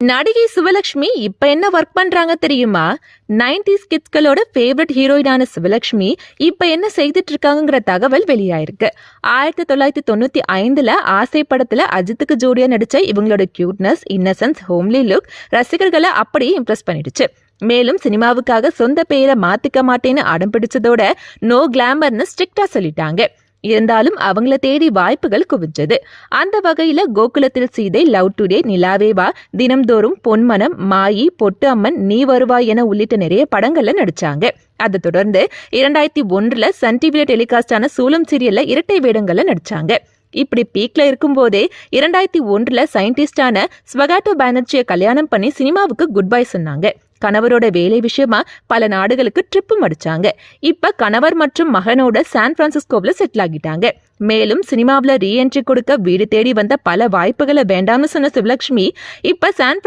நடிகை சிவலட்சுமி இப்ப என்ன ஒர்க் பண்றாங்க தெரியுமா? 90s கிட்ஸ்களோட ஃபேவரட் ஹீரோயினான சிவலட்சுமி இப்ப என்ன செய்துட்டு இருக்காங்கிற தகவல் வெளியாயிருக்கு. 1995 ஆசை படத்துல அஜித்துக்கு ஜோடியா நடிச்ச இவங்களோட கியூட்னஸ், இன்னசென்ஸ், ஹோம்லி லுக் ரசிகர்களை அப்படியே இம்ப்ரெஸ் பண்ணிடுச்சு. மேலும் சினிமாவுக்காக சொந்த பெயரை மாத்திக்க மாட்டேன்னு அடம் பிடிச்சதோட நோ கிளாமர்னு ஸ்ட்ரிக்டா சொல்லிட்டாங்க. இருந்தாலும் அவங்கள தேடி வாய்ப்புகள் குவிஞ்சது. அந்த வகையில கோகுலத்தில் சீதை, லவ் டுடே, நிலாவேவா, தினம்தோறும், பொன்மனம், மாயி, பொட்டு அம்மன், நீ வருவாய் என உள்ளிட்ட நிறைய படங்கள்ல நடிச்சாங்க. அதை தொடர்ந்து 2001 சன் டிவில டெலிகாஸ்ட் ஆன சூலம் சீரியல்ல இரட்டை வேடங்கள்ல நடிச்சாங்க. இப்படி பீக்ல இருக்கும் போதே 2001 சயின்டிஸ்டான ஸ்வகாட்டோ பானர்ஜியை கல்யாணம் பண்ணி சினிமாவுக்கு குட் பை சொன்னாங்க. கணவரோட வேலை விஷயமா பல நாடுகளுக்கு ட்ரிப்பும் அடிச்சாங்க. இப்ப கணவர் மற்றும் மகனோட சான் பிரான்சிஸ்கோவில் செட்டில் ஆகிட்டாங்க. மேலும் சினிமாவில் ரீஎன்ட்ரி கொடுக்க வீடு தேடி வந்த பல வாய்ப்புகளை வேண்டாம்னு சொன்ன சிவலட்சுமி இப்ப சான்